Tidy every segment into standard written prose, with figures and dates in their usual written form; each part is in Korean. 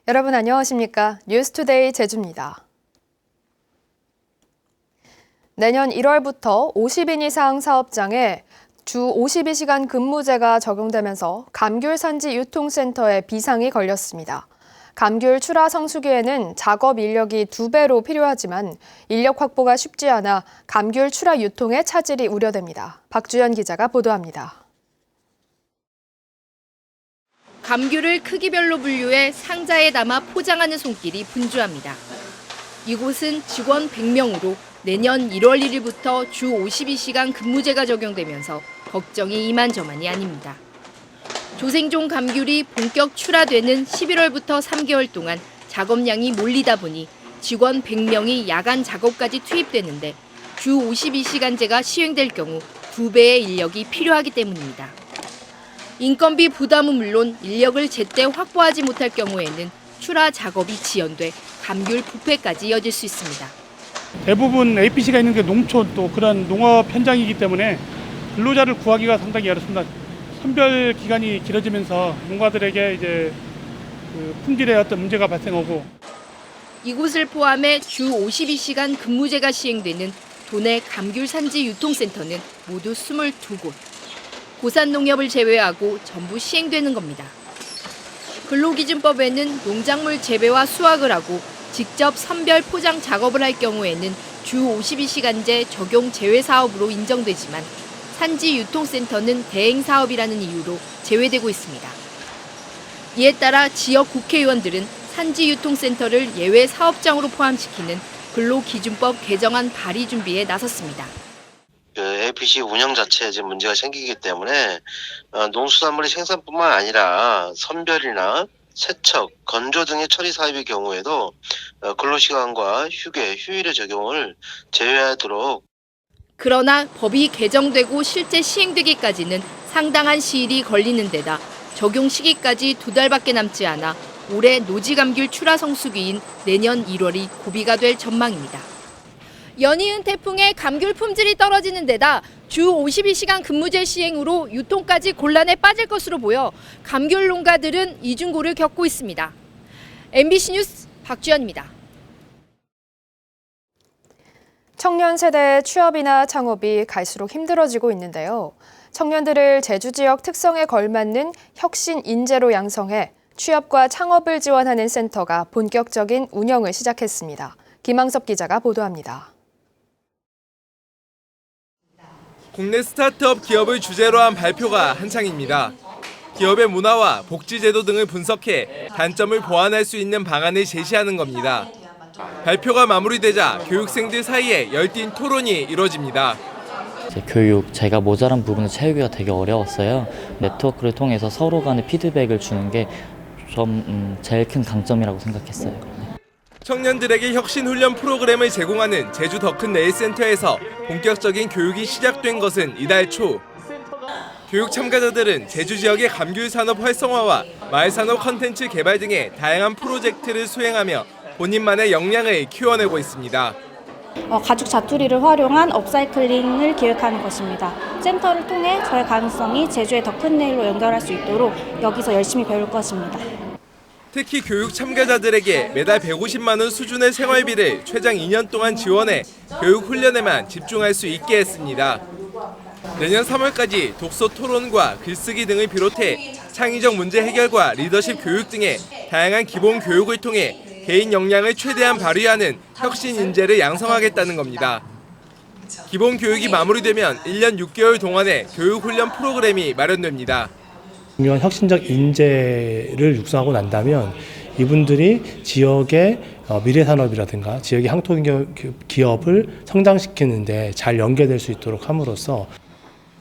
여러분 안녕하십니까? 뉴스투데이 제주입니다. 내년 1월부터 50인 이상 사업장에 주 52시간 근무제가 적용되면서 감귤 산지 유통센터에 비상이 걸렸습니다. 감귤 출하 성수기에는 작업 인력이 2배로 필요하지만 인력 확보가 쉽지 않아 감귤 출하 유통에 차질이 우려됩니다. 박주연 기자가 보도합니다. 감귤을 크기별로 분류해 상자에 담아 포장하는 손길이 분주합니다. 이곳은 직원 100명으로 내년 1월 1일부터 주 52시간 근무제가 적용되면서 걱정이 이만저만이 아닙니다. 조생종 감귤이 본격 출하되는 11월부터 3개월 동안 작업량이 몰리다 보니 직원 100명이 야간 작업까지 투입되는데 주 52시간제가 시행될 경우 2배의 인력이 필요하기 때문입니다. 인건비 부담은 물론 인력을 제때 확보하지 못할 경우에는 출하 작업이 지연돼 감귤 부패까지 이어질 수 있습니다. 대부분 APC가 있는 게 농촌 또 그런 농업 현장이기 때문에 근로자를 구하기가 상당히 어렵습니다. 선별 기간이 길어지면서 농가들에게 이제 품질에 어떤 문제가 발생하고 이곳을 포함해 주 52시간 근무제가 시행되는 도내 감귤 산지 유통센터는 모두 22곳. 고산 농협을 제외하고 전부 시행되는 겁니다. 근로기준법에는 농작물 재배와 수확을 하고 직접 선별 포장 작업을 할 경우에는 주 52시간제 적용 제외 사업으로 인정되지만 산지 유통센터는 대행 사업이라는 이유로 제외되고 있습니다. 이에 따라 지역 국회의원들은 산지 유통센터를 예외 사업장으로 포함시키는 근로기준법 개정안 발의 준비에 나섰습니다. APC 운영 자체에 지금 문제가 생기기 때문에 농수산물의 생산뿐만 아니라 선별이나 세척, 건조 등의 처리 사업의 경우에도 근로시간과 휴게, 휴일의 적용을 제외하도록. 그러나 법이 개정되고 실제 시행되기까지는 상당한 시일이 걸리는 데다 적용 시기까지 2달밖에 남지 않아 올해 노지감귤 출하 성수기인 내년 1월이 고비가 될 전망입니다. 연이은 태풍에 감귤 품질이 떨어지는 데다 주 52시간 근무제 시행으로 유통까지 곤란에 빠질 것으로 보여 감귤 농가들은 이중고를 겪고 있습니다. MBC 뉴스 박주연입니다. 청년 세대의 취업이나 창업이 갈수록 힘들어지고 있는데요. 청년들을 제주 지역 특성에 걸맞는 혁신 인재로 양성해 취업과 창업을 지원하는 센터가 본격적인 운영을 시작했습니다. 김항섭 기자가 보도합니다. 국내 스타트업 기업을 주제로 한 발표가 한창입니다. 기업의 문화와 복지 제도 등을 분석해 단점을 보완할 수 있는 방안을 제시하는 겁니다. 발표가 마무리되자 교육생들 사이에 열띤 토론이 이뤄집니다. 교육, 제가 모자란 부분을 채우기가 되게 어려웠어요. 네트워크를 통해서 서로 간의 피드백을 주는 게 좀 제일 큰 강점이라고 생각했어요. 청년들에게 혁신 훈련 프로그램을 제공하는 제주 더 큰 내일센터에서 본격적인 교육이 시작된 것은 이달 초. 교육 참가자들은 제주 지역의 감귤 산업 활성화와 마을 산업 콘텐츠 개발 등의 다양한 프로젝트를 수행하며 본인만의 역량을 키워내고 있습니다. 가죽 자투리를 활용한 업사이클링을 기획하는 것입니다. 센터를 통해 저의 가능성이 제주의 더 큰 내일로 연결할 수 있도록 여기서 열심히 배울 것입니다. 특히 교육 참가자들에게 매달 150만 원 수준의 생활비를 최장 2년 동안 지원해 교육 훈련에만 집중할 수 있게 했습니다. 내년 3월까지 독서 토론과 글쓰기 등을 비롯해 창의적 문제 해결과 리더십 교육 등의 다양한 기본 교육을 통해 개인 역량을 최대한 발휘하는 혁신 인재를 양성하겠다는 겁니다. 기본 교육이 마무리되면 1년 6개월 동안의 교육 훈련 프로그램이 마련됩니다. 중요한 혁신적 인재를 육성하고 난다면 이분들이 지역의 미래 산업이라든가 지역의 향토 기업을 성장시키는 데 잘 연계될 수 있도록 함으로써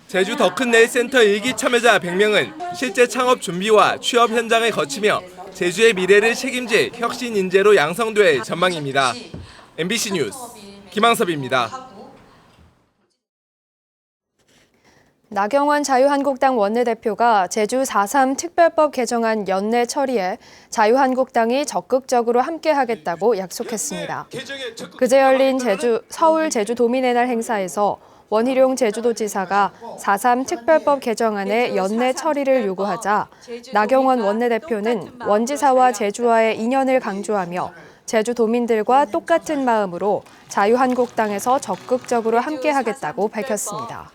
제주 더 큰 내일 센터 1기 참여자 100명은 실제 창업 준비와 취업 현장을 거치며 제주의 미래를 책임질 혁신 인재로 양성될 전망입니다. MBC 뉴스 김항섭입니다. 나경원 자유한국당 원내대표가 제주 4.3 특별법 개정안 연내 처리에 자유한국당이 적극적으로 함께하겠다고 약속했습니다. 그제 열린 서울 제주도민의 날 행사에서 원희룡 제주도지사가 4.3 특별법 개정안의 연내 처리를 요구하자 나경원 원내대표는 원지사와 제주와의 인연을 강조하며 제주도민들과 똑같은 마음으로 자유한국당에서 적극적으로 함께하겠다고 밝혔습니다.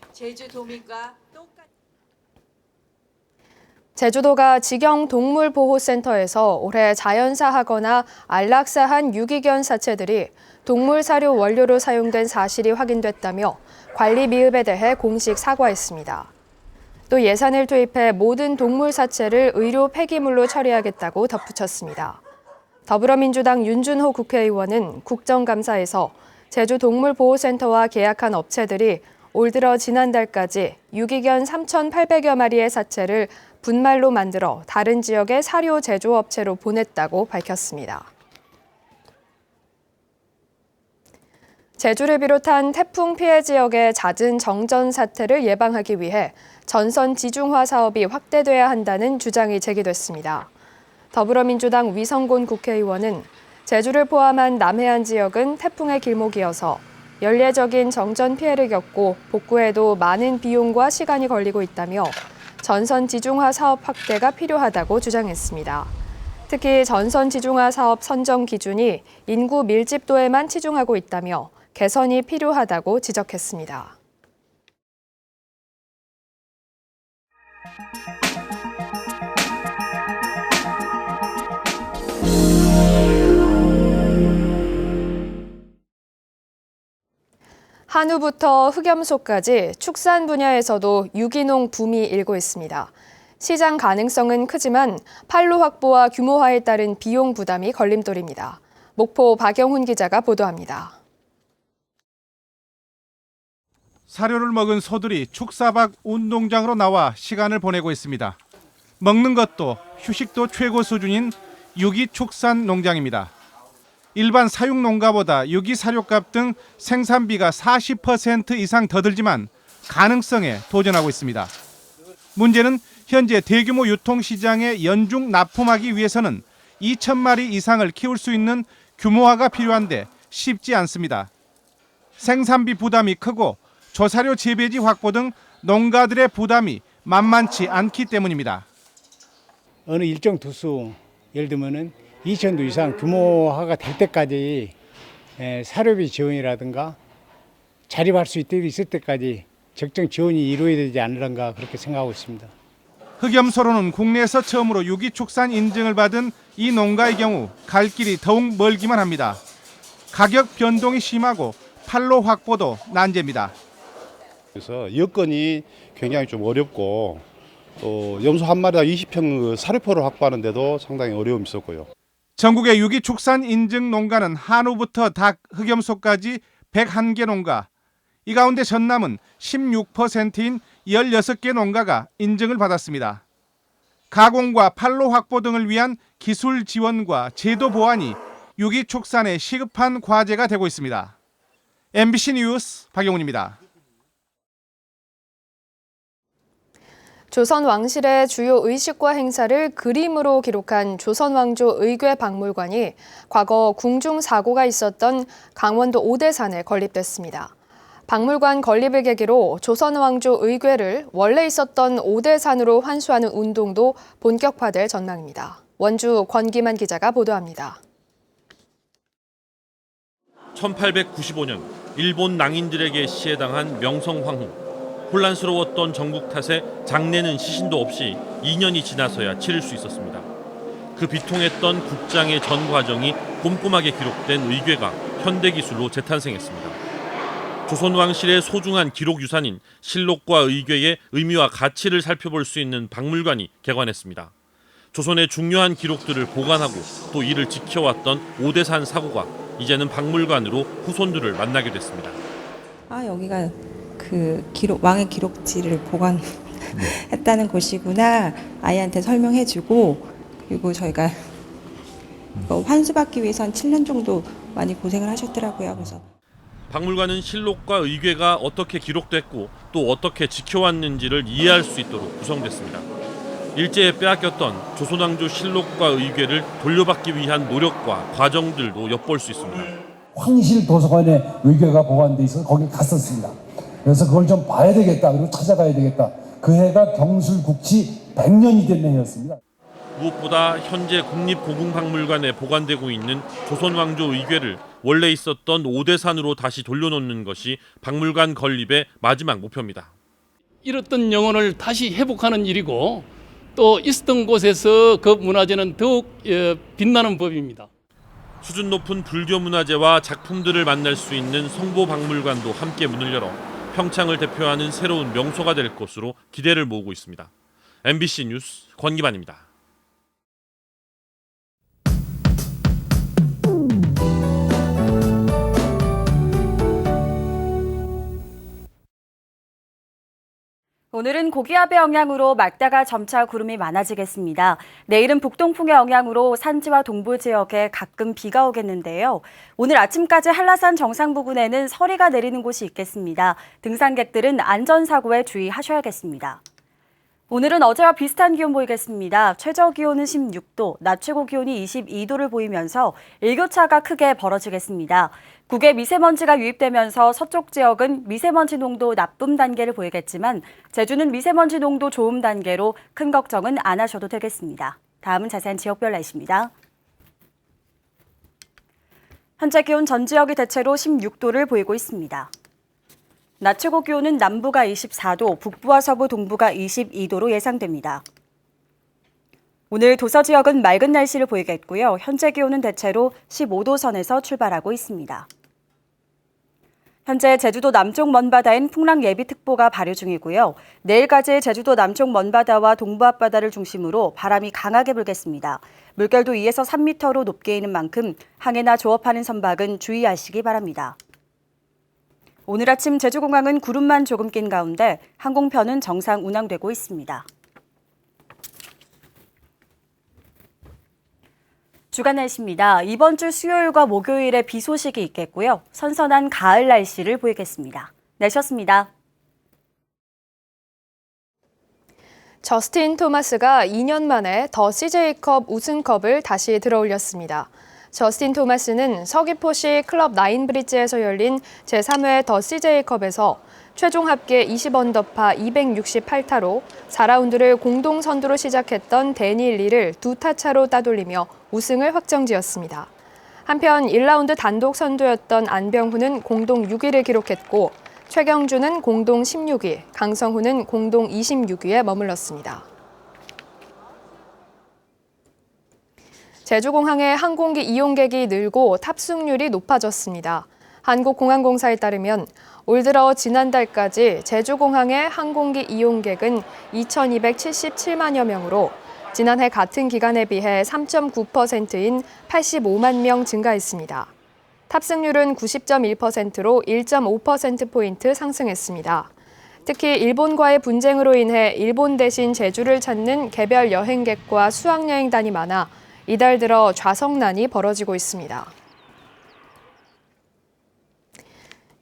제주도가 직영동물보호센터에서 올해 자연사하거나 안락사한 유기견 사체들이 동물 사료 원료로 사용된 사실이 확인됐다며 관리 미흡에 대해 공식 사과했습니다. 또 예산을 투입해 모든 동물 사체를 의료 폐기물로 처리하겠다고 덧붙였습니다. 더불어민주당 윤준호 국회의원은 국정감사에서 제주동물보호센터와 계약한 업체들이 올 들어 지난달까지 유기견 3,800여 마리의 사체를 분말로 만들어 다른 지역의 사료 제조업체로 보냈다고 밝혔습니다. 제주를 비롯한 태풍 피해 지역의 잦은 정전 사태를 예방하기 위해 전선 지중화 사업이 확대돼야 한다는 주장이 제기됐습니다. 더불어민주당 위성곤 국회의원은 제주를 포함한 남해안 지역은 태풍의 길목이어서 연례적인 정전 피해를 겪고 복구에도 많은 비용과 시간이 걸리고 있다며 전선 지중화 사업 확대가 필요하다고 주장했습니다. 특히 전선 지중화 사업 선정 기준이 인구 밀집도에만 치중하고 있다며 개선이 필요하다고 지적했습니다. 한우부터 흑염소까지 축산 분야에서도 유기농 붐이 일고 있습니다. 시장 가능성은 크지만 판로 확보와 규모화에 따른 비용 부담이 걸림돌입니다. 목포 박영훈 기자가 보도합니다. 사료를 먹은 소들이 축사박 운동장으로 나와 시간을 보내고 있습니다. 먹는 것도 휴식도 최고 수준인 유기축산 농장입니다. 일반 사육 농가보다 유기 사료값 등 생산비가 40% 이상 더 들지만 가능성에 도전하고 있습니다. 문제는 현재 대규모 유통시장에 연중 납품하기 위해서는 2,000마리 이상을 키울 수 있는 규모화가 필요한데 쉽지 않습니다. 생산비 부담이 크고 조사료 재배지 확보 등 농가들의 부담이 만만치 않기 때문입니다. 어느 일정 두수, 예를 들면은 2,000도 이상 규모화가 될 때까지 사료비 지원이라든가 자립할 수 있을 때까지 적정 지원이 이루어야 되지 않을까 그렇게 생각하고 있습니다. 흑염소로는 국내에서 처음으로 유기축산 인증을 받은 이 농가의 경우 갈 길이 더욱 멀기만 합니다. 가격 변동이 심하고 판로 확보도 난제입니다. 그래서 여건이 굉장히 좀 어렵고 또 염소 한 마리당 20평 사료포를 확보하는데도 상당히 어려움이 있었고요. 전국의 유기축산 인증 농가는 한우부터 닭, 흑염소까지 101개 농가. 이 가운데 전남은 16%인 16개 농가가 인증을 받았습니다. 가공과 판로 확보 등을 위한 기술 지원과 제도 보완이 유기축산에 시급한 과제가 되고 있습니다. MBC 뉴스 박영훈입니다. 조선 왕실의 주요 의식과 행사를 그림으로 기록한 조선왕조 의궤박물관이 과거 궁중 사고가 있었던 강원도 오대산에 건립됐습니다. 박물관 건립을 계기로 조선왕조 의궤를 원래 있었던 오대산으로 환수하는 운동도 본격화될 전망입니다. 원주 권기만 기자가 보도합니다. 1895년 일본 낭인들에게 시해당한 명성황후. 혼란스러웠던 전국 탓에 장례는 시신도 없이 2년이 지나서야 치를 수 있었습니다. 그 비통했던 국장의 전 과정이 꼼꼼하게 기록된 의궤가 현대기술로 재탄생했습니다. 조선 왕실의 소중한 기록 유산인 실록과 의궤의 의미와 가치를 살펴볼 수 있는 박물관이 개관했습니다. 조선의 중요한 기록들을 보관하고 또 이를 지켜왔던 오대산 사고가 이제는 박물관으로 후손들을 만나게 됐습니다. 여기가 그 왕의 기록지를 보관했다는 곳이구나 아이한테 설명해주고, 그리고 저희가 환수받기 위해서 한 7년 정도 많이 고생을 하셨더라고요. 그래서 박물관은 실록과 의궤가 어떻게 기록됐고 또 어떻게 지켜왔는지를 이해할 수 있도록 구성됐습니다. 일제에 빼앗겼던 조선왕조 실록과 의궤를 돌려받기 위한 노력과 과정들도 엿볼 수 있습니다. 황실 도서관에 의궤가 보관돼 있어서 거기 갔었습니다. 그래서 그걸 좀 봐야 되겠다. 그리고 찾아가야 되겠다. 그 해가 경술국치 100년이 된 해였습니다. 무엇보다 현재 국립고궁박물관에 보관되고 있는 조선왕조 의궤를 원래 있었던 오대산으로 다시 돌려놓는 것이 박물관 건립의 마지막 목표입니다. 잃었던 영혼을 다시 회복하는 일이고 또 있었던 곳에서 그 문화재는 더욱 빛나는 법입니다. 수준 높은 불교 문화재와 작품들을 만날 수 있는 성보박물관도 함께 문을 열어 평창을 대표하는 새로운 명소가 될 것으로 기대를 모으고 있습니다. MBC 뉴스 권기반입니다. 오늘은 고기압의 영향으로 맑다가 점차 구름이 많아지겠습니다. 내일은 북동풍의 영향으로 산지와 동부 지역에 가끔 비가 오겠는데요. 오늘 아침까지 한라산 정상 부근에는 서리가 내리는 곳이 있겠습니다. 등산객들은 안전사고에 주의하셔야겠습니다. 오늘은 어제와 비슷한 기온 보이겠습니다. 최저 기온은 16도, 낮 최고 기온이 22도를 보이면서 일교차가 크게 벌어지겠습니다. 국외 미세먼지가 유입되면서 서쪽 지역은 미세먼지 농도 나쁨 단계를 보이겠지만 제주는 미세먼지 농도 좋음 단계로 큰 걱정은 안 하셔도 되겠습니다. 다음은 자세한 지역별 날씨입니다. 현재 기온 전 지역이 대체로 16도를 보이고 있습니다. 낮 최고 기온은 남부가 24도, 북부와 서부 동부가 22도로 예상됩니다. 오늘 도서 지역은 맑은 날씨를 보이겠고요. 현재 기온은 대체로 15도 선에서 출발하고 있습니다. 현재 제주도 남쪽 먼바다엔 풍랑 예비특보가 발효 중이고요. 내일까지 제주도 남쪽 먼바다와 동부 앞바다를 중심으로 바람이 강하게 불겠습니다. 물결도 2에서 3m로 높게 이는 만큼 항해나 조업하는 선박은 주의하시기 바랍니다. 오늘 아침 제주공항은 구름만 조금 낀 가운데 항공편은 정상 운항되고 있습니다. 주간 날씨입니다. 이번 주 수요일과 목요일에 비 소식이 있겠고요. 선선한 가을 날씨를 보이겠습니다. 날씨였습니다. 저스틴 토마스가 2년 만에 더 CJ컵 우승컵을 다시 들어올렸습니다. 저스틴 토마스는 서귀포시 클럽 나인브리지에서 열린 제3회 더 CJ컵에서 최종 합계 20언더파 268타로 4라운드를 공동 선두로 시작했던 데니 리를 2타 차로 따돌리며 우승을 확정지었습니다. 한편 1라운드 단독 선두였던 안병훈은 공동 6위를 기록했고 최경주는 공동 16위, 강성훈은 공동 26위에 머물렀습니다. 제주공항의 항공기 이용객이 늘고 탑승률이 높아졌습니다. 한국공항공사에 따르면 올 들어 지난달까지 제주공항의 항공기 이용객은 2,277만여 명으로 지난해 같은 기간에 비해 3.9%인 85만 명 증가했습니다. 탑승률은 90.1%로 1.5%포인트 상승했습니다. 특히 일본과의 분쟁으로 인해 일본 대신 제주를 찾는 개별 여행객과 수학여행단이 많아 이달 들어 좌석난이 벌어지고 있습니다.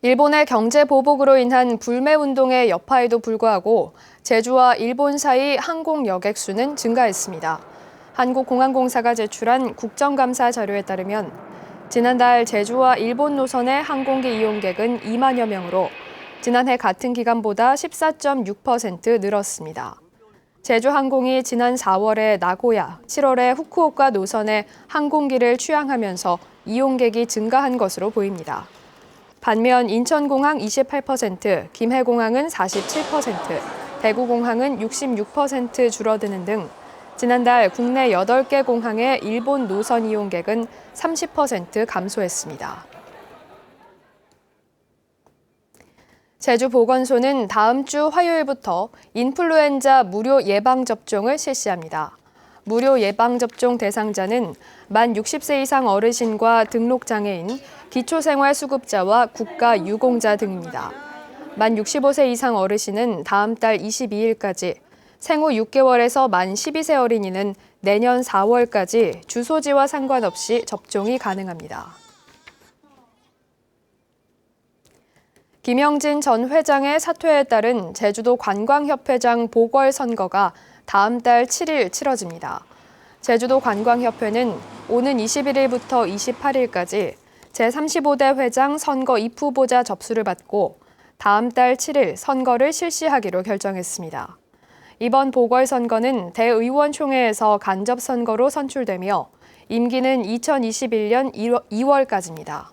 일본의 경제 보복으로 인한 불매운동의 여파에도 불구하고 제주와 일본 사이 항공 여객 수는 증가했습니다. 한국공항공사가 제출한 국정감사 자료에 따르면 지난달 제주와 일본 노선의 항공기 이용객은 2만여 명으로 지난해 같은 기간보다 14.6% 늘었습니다. 제주항공이 지난 4월에 나고야, 7월에 후쿠오카 노선의 항공기를 취항하면서 이용객이 증가한 것으로 보입니다. 반면 인천공항 28%, 김해공항은 47%, 대구공항은 66% 줄어드는 등 지난달 국내 8개 공항의 일본 노선 이용객은 30% 감소했습니다. 제주보건소는 다음 주 화요일부터 인플루엔자 무료 예방접종을 실시합니다. 무료 예방접종 대상자는 만 60세 이상 어르신과 등록장애인, 기초생활수급자와 국가유공자 등입니다. 만 65세 이상 어르신은 다음 달 22일까지, 생후 6개월에서 만 12세 어린이는 내년 4월까지 주소지와 상관없이 접종이 가능합니다. 김영진 전 회장의 사퇴에 따른 제주도 관광협회장 보궐선거가 다음 달 7일 치러집니다. 제주도 관광협회는 오는 21일부터 28일까지 제35대 회장 선거 입후보자 접수를 받고 다음 달 7일 선거를 실시하기로 결정했습니다. 이번 보궐선거는 대의원총회에서 간접선거로 선출되며 임기는 2021년 2월까지입니다.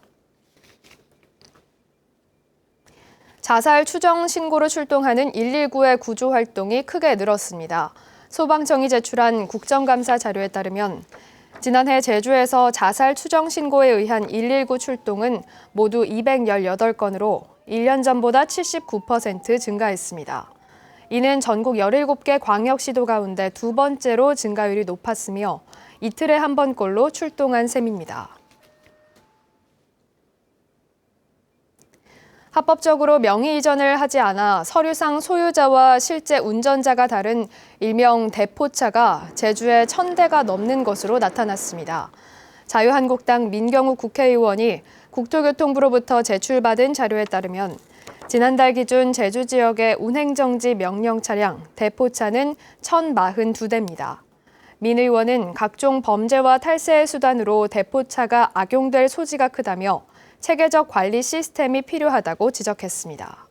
자살 추정 신고로 출동하는 119의 구조 활동이 크게 늘었습니다. 소방청이 제출한 국정감사 자료에 따르면 지난해 제주에서 자살 추정 신고에 의한 119 출동은 모두 218건으로 1년 전보다 79% 증가했습니다. 이는 전국 17개 광역시도 가운데 두 번째로 증가율이 높았으며 이틀에 한 번꼴로 출동한 셈입니다. 합법적으로 명의 이전을 하지 않아 서류상 소유자와 실제 운전자가 다른 일명 대포차가 제주에 1,000대가 넘는 것으로 나타났습니다. 자유한국당 민경욱 국회의원이 국토교통부로부터 제출받은 자료에 따르면 지난달 기준 제주 지역의 운행정지 명령 차량 대포차는 1,042대입니다. 민 의원은 각종 범죄와 탈세의 수단으로 대포차가 악용될 소지가 크다며 체계적 관리 시스템이 필요하다고 지적했습니다.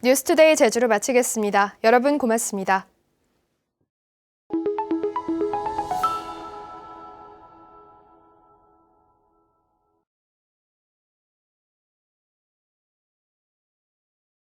뉴스투데이 제주를 마치겠습니다. 여러분 고맙습니다.